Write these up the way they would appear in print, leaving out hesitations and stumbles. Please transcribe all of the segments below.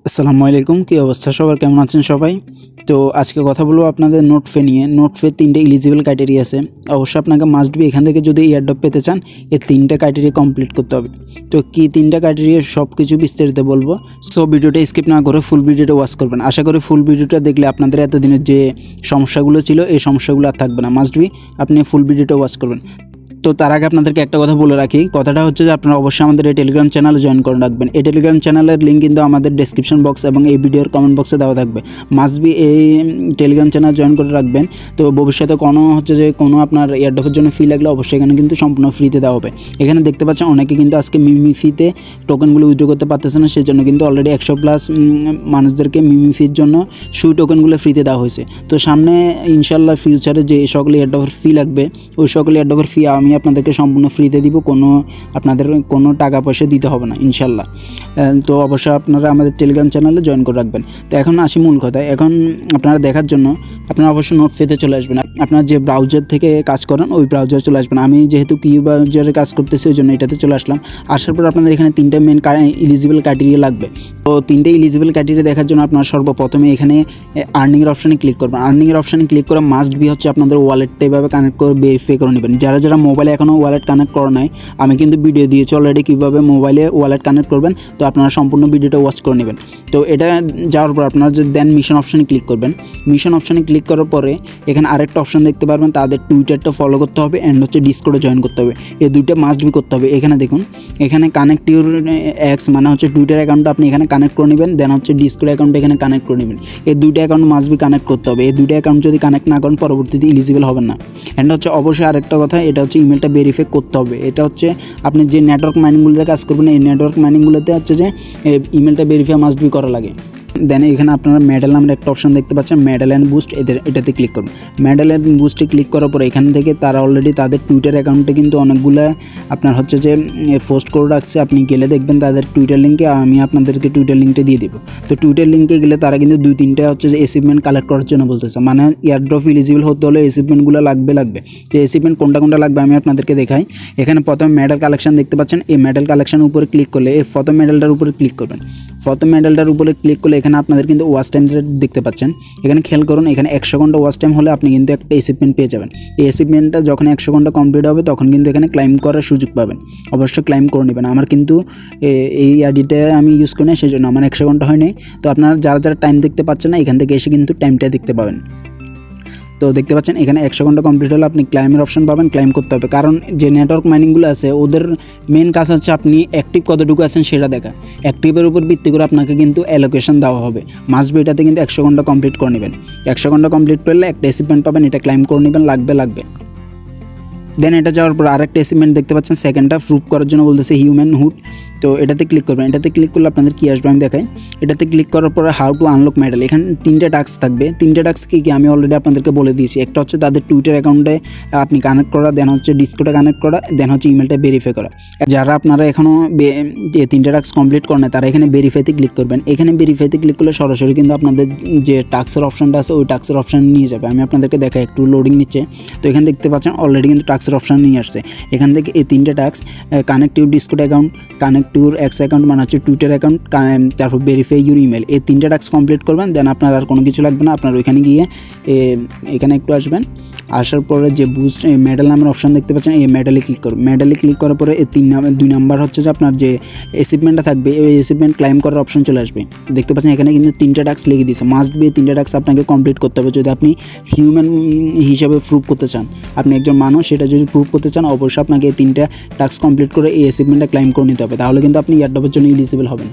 আসসালামু আলাইকুম, কী অবস্থা সবার, কেমন আছেন সবাই? তো আজকে কথা বলবো আপনাদের নোটফে নিয়ে। নোটফে 3টে এলিজিবল ক্রাইটেরিয়া আছে। অবশ্যই আপনাকে মাস্ট বি এখান থেকে যদি এয়ারড্রপ পেতে চান এই 3টে ক্রাইটেরিয়া কমপ্লিট করতে হবে। তো কি 3টে ক্রাইটেরিয়া সব কিছু বিস্তারিত বলবো। সো ভিডিওটা স্কিপ না করে ফুল ভিডিওটা ওয়াচ করবেন। আশা করি ফুল ভিডিওটা দেখলে আপনাদের এতদিনের যে সমস্যাগুলো ছিল এই সমস্যাগুলো আর থাকবে না। মাস্ট বি আপনি ফুল ভিডিওটা ওয়াচ করবেন। তো তার আগে আপনাদেরকে একটা কথা বলে রাখি, কথাটা হচ্ছে যে আপনারা অবশ্যই আমাদের এই টেলিগ্রাম চ্যানেলে জয়েন করে রাখবেন। এই টেলিগ্রাম চ্যানেলের লিঙ্ক কিন্তু আমাদের ডেসক্রিপশন বক্স এবং এই ভিডিওর কমেন্ট বক্সে দেওয়া থাকবে। মাস্ট বি এই টেলিগ্রাম চ্যানেল জয়েন করে রাখবেন। তো ভবিষ্যতে কোনো আপনার এয়ারড্রপের জন্য ফি লাগলে অবশ্যই এখানে কিন্তু সম্পূর্ণ ফ্রিতে দেওয়া হবে। এখানে দেখতে পাচ্ছেন অনেকে কিন্তু আজকে মিমি ফিতে টোকেনগুলো উইথড্র করতে পারতেছে না, সেই জন্য কিন্তু অলরেডি 100+ মানুষদেরকে মিমি ফির জন্য সুই টোকেনগুলো ফ্রিতে দেওয়া হয়েছে। তো সামনে ইনশাল্লাহ ফিউচারে যে সকল এয়ারড্রপের ফি লাগবে ওই সকল এয়ারড্রপের ফি আমি আপনাদেরকে সম্পূর্ণ ফ্রিতে দিব, আপনাদের কোনো টাকা পয়সা দিতে হবে না ইনশাল্লাহ। তো অবশ্যই আপনারা আমাদের টেলিগ্রাম চ্যানেলে জয়েন করে রাখবেন। তো এখন আসি মূল কথায়। এখন আপনারা দেখার জন্য আপনারা অবশ্যই নোটফেতে চলে আসবেন। আপনারা যে ব্রাউজার থেকে কাজ করেন ওই ব্রাউজারে চলে আসবেন। আমি যেহেতু কিউ ব্রাউজারে কাজ করতেছি ওই জন্য এটাতে চলে আসলাম। আসার পর আপনাদের এখানে 3টে মেন এলিজিবল ক্রাইটেরিয়া লাগবে। তো 3টে এলিজিবল ক্রাইটেরিয়া দেখার জন্য আপনারা সর্বপ্রথমে এখানে আর্নিংয়ের অপশানে ক্লিক করবেন। আর্নিংয়ের অপশানে ক্লিক করে মাস্ট বি হচ্ছে আপনাদের ওয়ালেটটা এভাবে কানেক্ট করে ভেরিফাই করে নেবেন। যারা মোবাইলে এখনও ওয়ালেট কানেক্ট করা নাই, আমি কিন্তু ভিডিও দিয়েছি অলরেডি কীভাবে মোবাইলে ওয়ালেট কানেক্ট করবেন। তো আপনারা সম্পূর্ণ ভিডিওটা ওয়াচ করে নেবেন। তো এটা যাওয়ার পর আপনারা যে দেন মিশন অপশানে ক্লিক করবেন। মিশন অপশানে ক্লিক করার পরে এখানে আরেকটা অপশান দেখতে পারবেন, তাদের টুইটারটা ফলো করতে হবে অ্যান্ড হচ্ছে ডিসকর্ডে জয়েন করতে হবে। এই দুইটা মাস্ট বি করতে হবে। এখানে দেখুন, এখানে কানেক্ট ইউর এক্স মানে হচ্ছে টুইটার অ্যাকাউন্টটা আপনি এখানে কানেক্ট করে নেবেন, দেন হচ্ছে ডিসকর্ড অ্যাকাউন্টটা এখানে কানেক্ট করে নেবেন। এই দুইটা অ্যাকাউন্ট মাস্ট বি কানেক্ট করতে হবে। এই দুইটা অ্যাকাউন্ট যদি কানেক্ট না করেন পরবর্তীতে এলিজিবল হবেন না। অ্যান্ড হচ্ছে অবশ্যই আরেকটা কথা, এটা হচ্ছে ইমেলটা ভেরিফাই করতে হবে। এটা হচ্ছে আপনি যে নেটওয়ার্ক মাইনিংগুলোতে কাজ করবেন এই নেটওয়ার্ক মাইনিংগুলোতে হচ্ছে যে ইমেলটা ভেরিফাই মাস্ট বি করা লাগে। দেন এখানে আপনারা মেডেল নামের একটা অপশন দেখতে পাচ্ছেন, মেডেল অ্যান্ড বুস্ট, এটাতে ক্লিক করুন। মেডেল অ্যান্ড বুস্টে ক্লিক করার পরে এখান থেকে তারা অলরেডি তাদের টুইটার অ্যাকাউন্টে কিন্তু অনেকগুলো আপনার হচ্ছে যে পোস্ট করে রাখছে। আপনি গেলে দেখবেন তাদের টুইটার লিঙ্কে, আমি আপনাদেরকে টুইটার লিঙ্কটা দিয়ে দেবো। তো টুইটার লিঙ্কে গেলে তারা কিন্তু 2-3টা হচ্ছে যে অ্যাচিভমেন্ট কালেক্ট করার জন্য বলতেছে, মানে এয়ারড্রপ এলিজিবল হতে হলে অ্যাচিভমেন্টগুলো লাগবে। তো অ্যাচিভমেন্ট কোনটা লাগবে আমি আপনাদেরকে দেখাই। এখানে প্রথমে মেডেল কালেকশন দেখতে পাচ্ছেন, এই মেডেল কালেকশনের উপরে ক্লিক করলে এই প্রথম মেডেলটার উপরে ক্লিক করবেন। প্রথম মেডেলটার উপরে ক্লিক করলে এখানে আপনাদের কিন্তু ওয়াচ টাইম দেখতে পাচ্ছেন। এখানে খেয়াল করুন, এখানে 100 ঘন্টা ওয়াচ টাইম হলে আপনি কিন্তু একটা অ্যাচিভমেন্ট পেয়ে যাবেন। এই অ্যাচিভমেন্টটা যখন 100 ঘন্টা কমপ্লিট হবে তখন কিন্তু এখানে ক্লাইম করার সুযোগ পাবেন। অবশ্যই ক্লাইম করে নেবেন। আমার কিন্তু এই আইডিটা আমি ইউজ করি না, সেই জন্য আমার 100 ঘন্টা হয়নি। তো আপনারা যারা টাইম দেখতে পাচ্ছেন না এখান থেকে এসে কিন্তু টাইমটা দেখতে পাবেন। তো দেখতে পাচ্ছেন এখানে 100 ঘন্টা কমপ্লিট হলে আপনি ক্লাইমের অপশন পাবেন। ক্লাইম করতে হবে, কারণ যে নেটওয়ার্ক মাইনিংগুলো আছে ওদের মেন কাজ হচ্ছে আপনি অ্যাক্টিভ কতটুকু আছেন সেটা দেখা। অ্যাক্টিভের উপর ভিত্তি করে আপনাকে কিন্তু অ্যালোকেশন দেওয়া হবে। মাস্ট বি এটাতে কিন্তু 100 ঘন্টা কমপ্লিট করে নেবেন। 100 ঘন্টা কমপ্লিট করলে একটা অ্যাচিভমেন্ট পাবেন, এটা ক্লাইম করে নেবেন, লাগবে। দেন এটা যাওয়ার পর আরেকটা অ্যাচিভমেন্ট দেখতে পাচ্ছেন, সেকেন্ডটা প্রুভ করার জন্য বলতেছে হিউম্যান হুড। তো এটাতে ক্লিক করবেন। এটাতে ক্লিক করলে আপনাদের কী আসবে আমি দেখাই। এটাতে ক্লিক করার পরে হাউ টু আনলক মেডেল, এখানে 3টে টাস্ক থাকবে। 3টে টাস্ক কী আমি অলরেডি আপনাদেরকে বলে দিয়েছি। একটা হচ্ছে তাদের টুইটার অ্যাকাউন্টে আপনি কানেক্ট করা, দেন হচ্ছে ডিসকর্ডে কানেক্ট করা, দেন হচ্ছে ইমেলটা ভেরিফাই করা। যারা আপনারা এখনও 3টে টাস্ক কমপ্লিট করেন না তারা এখানে ভেরিফাইতে ক্লিক করবেন। এখানে ভেরিফাইতে ক্লিক করলে সরাসরি কিন্তু আপনাদের যে টাস্কের অপশানটা আছে ওই টাস্কের অপশান নিয়ে যাবে। আমি আপনাদেরকে দেখাই, একটু লোডিং নিচ্ছে। তো এখানে দেখতে পাচ্ছেন অলরেডি কিন্তু টাস্কের অপশান নিয়ে আসছে। এখান থেকে এই 3টে task, connect your Discord account, connect your x account মানে হচ্ছে টুইটার অ্যাকাউন্ট, তারপর ভেরিফাই ইউর ইমেল, এই 3টে টাস্ক কমপ্লিট করবেন। দেন আপনার আর কোনো কিছু লাগবে না। আপনার ওইখানে গিয়ে এখানে একটু আসবেন। আসার পরে যে বুস্ট মেডেল নামের অপশান দেখতে পাচ্ছেন এই মেডেলে ক্লিক করুন। মেডেলে ক্লিক করার পরে এই 2 নাম্বার হচ্ছে যে আপনার যে অ্যাচিভমেন্টটা থাকবে ওই অ্যাচিভমেন্ট ক্লাইম করার অপশন চলে আসবে। দেখতে পাচ্ছেন এখানে কিন্তু 3টে টাস্ক লিখে দিয়েছে। মাস্ট বি 3টে টাস্ক আপনাকে কমপ্লিট করতে হবে যদি আপনি হিউম্যান হিসাবে প্রুভ করতে চান। আপনি একজন মানুষ, সেটা যদি প্রুভ করতে চান অবশ্যই আপনাকে এই 3টে টাস্ক কমপ্লিট করে এই অ্যাচিভমেন্টটা ক্লাইম করে নিতে হবে, তাহলে কিন্তু আপনি এয়ারড্রপের জন্য এলিজিবল হবেন।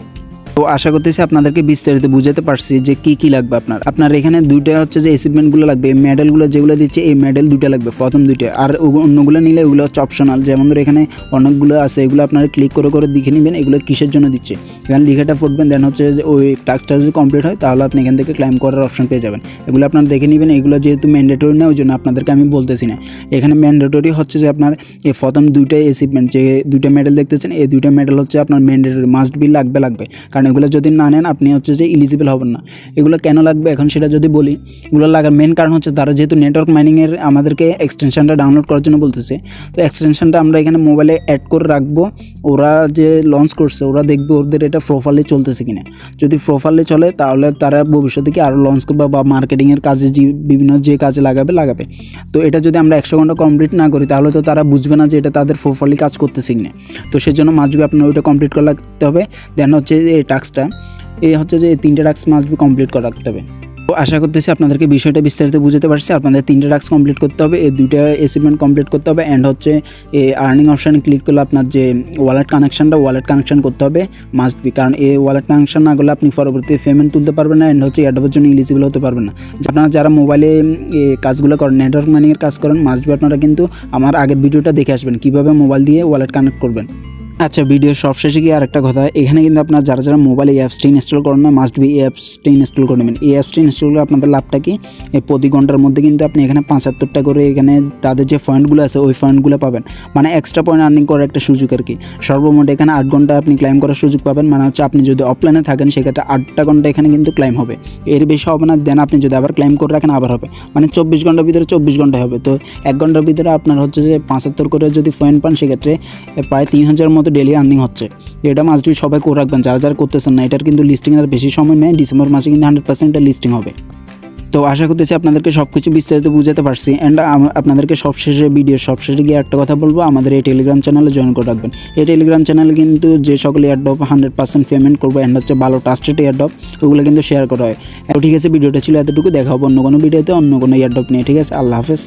তো আশা করতেছি আপনাদেরকে বিস্তারিত বুঝাতে পারছি যে কী লাগবে আপনার এখানে 2টা হচ্ছে যে অ্যাচিভমেন্টগুলো লাগবে। এই মেডেলগুলো যেগুলো দিচ্ছে এই মেডেল 2টা লাগবে, প্রথম 2টা। আর অন্যগুলো নিলে ওগুলো হচ্ছে অপশনাল। যেমন ধরো এখানে অনেকগুলো আছে, এগুলো আপনারা ক্লিক করে দেখে নেবেন এগুলো কিসের জন্য দিচ্ছে। এখানে লিখাটা ফুটবেন, দেন হচ্ছে যে ওই টাস্কটা যদি কমপ্লিট হয় তাহলে আপনি এখান থেকে ক্লাইম করার অপশন পেয়ে যাবেন। এগুলো আপনারা দেখে নেবেন। এগুলো যেহেতু ম্যান্ডেটরি না ওই জন্য আপনাদেরকে আমি বলতেছি না। এখানে ম্যান্ডেটরি হচ্ছে যে আপনার এই প্রথম 2টা অ্যাচিভমেন্ট যে 2টা মেডেল দেখতেছেন এই 2টা মেডেল হচ্ছে আপনার ম্যান্ডেটরি, মাস্ট বি লাগবে। কারণ কারণ এগুলো যদি না নেন আপনি হচ্ছে যে এলিজিবল হবেন না। এগুলো কেন লাগবে এখন সেটা যদি বলি, এগুলো লাগার মেন কারণ হচ্ছে তারা যেহেতু নেটওয়ার্ক মাইনিংয়ের আমাদেরকে এক্সটেনশনটা ডাউনলোড করার জন্য বলতেছে, তো এক্সটেনশনটা আমরা এখানে মোবাইলে অ্যাড করে রাখবো। ওরা যে লঞ্চ করছে ওরা দেখবে ওদের এটা প্রোফাইলে চলতেছে কিনা, যদি প্রোফাইলে চলে তাহলে তারা ভবিষ্যতে কি আরও লঞ্চ করবে বা মার্কেটিংয়ের কাজে বিভিন্ন যে কাজে লাগাবে। তো এটা যদি আমরা 100 ঘন্টা কমপ্লিট না করি তাহলে তো তারা বুঝবে না যে এটা তাদের প্রোফাইলে কাজ করতেছে কিনা। তো সেজন্য মাস্টবি আপনার ওইটা কমপ্লিট করে রাখতে হবে। দেন হচ্ছে এই টাস্কটা হচ্ছে যে 3টে টাস্ক মাস্টবি কমপ্লিট করে রাখতে হবে। তো আশা করতেছি আপনাদেরকে বিষয়টা বিস্তারিত বুঝতে পারছি। আপনাদের 3টে টাস্ক কমপ্লিট করতে হবে, এই 2টা অ্যাচিভমেন্ট কমপ্লিট করতে হবে, অ্যান্ড হচ্ছে এই আর্নিং অপশানে ক্লিক করলে আপনার যে ওয়ালেট কানেকশন করতে হবে মাস্ট বি, কারণ এই ওয়ালেট কানেকশন না করলে আপনি পরবর্তী পেমেন্ট তুলতে পারবেন না, অ্যান্ড হচ্ছে এয়ারড্রপের জন্য এলিজিবল হতে পারবেন না। আপনারা যারা মোবাইলে কাজগুলো করেন, নেটওয়ার্ক মাইনিংয়ের কাজ করেন, মাস্ট বি আপনারা কিন্তু আমার আগের ভিডিওটা দেখে আসবেন কীভাবে মোবাইল দিয়ে ওয়ালেট কানেক্ট করবেন। আচ্ছা, ভিডিও সবশেষে গিয়ে আরেকটা কথা, এখানে কিন্তু আপনার যারা মোবাইলে এই অ্যাপসটি ইনস্টল করেন না মাস্ট বি এই অ্যাপসটি ইনস্টল করে নেবেন। এই অ্যাপসটি ইনস্টল করে আপনাদের লাভটা কি, প্রতি ঘন্টার মধ্যে কিন্তু আপনি এখানে 75টা করে এখানে তাদের যে পয়েন্টগুলো আছে ওই পয়েন্টগুলো পাবেন, মানে এক্সট্রা পয়েন্ট আর্নিং করার একটা সুযোগ আর কি। সর্বমোট এখানে 8 ঘন্টা আপনি ক্লাইম করার সুযোগ পাবেন, মানে হচ্ছে আপনি যদি অফলাইনে থাকেন সেক্ষেত্রে 8টা ঘন্টা এখানে কিন্তু ক্লাইম হবে, এর বেশি হবে না। দেন আপনি যদি আবার ক্লাইম করে রাখেন আবার হবে, মানে 24 ঘন্টার ভিতরে 24 ঘন্টা হবে। তো 1 ঘন্টার ভিতরে আপনার হচ্ছে যে 75 করে যদি পয়েন্ট পান সেক্ষেত্রে প্রায় 3000 মতো ডেলি আর্নিং হচ্ছে। এটা মাস্ট বি সবাই করে রাখবেন যারা করতেছেন না। এটার কিন্তু লিস্টিংয়ের বেশি সময় নেই, ডিসেম্বর মাসে কিন্তু 100% লিস্টিং হবে। তো আশা করতেছি আপনাদেরকে সব কিছু বিস্তারিত বুঝাতে পারছি। অ্যান্ড আপনাদেরকে সবশেষে গিয়ে একটা কথা বলবো, আমাদের এই টেলিগ্রাম চ্যানেলে জয়েন করে রাখবেন। এই টেলিগ্রাম চ্যানেলে কিন্তু যে সকল এয়ারড্রপ 100% পেমেন্ট করবো, অ্যান্ড হচ্ছে ভালো ট্রাস্টেড এয়ারড্রপ ওগুলো কিন্তু শেয়ার করা হয়। ঠিক আছে, ভিডিওটা ছিল এতটুকু, দেখা হবে অন্য কোনো ভিডিওতে অন্য কোনো এয়ারড্রপ নিয়ে। ঠিক আছে, আল্লাহ হাফেজ।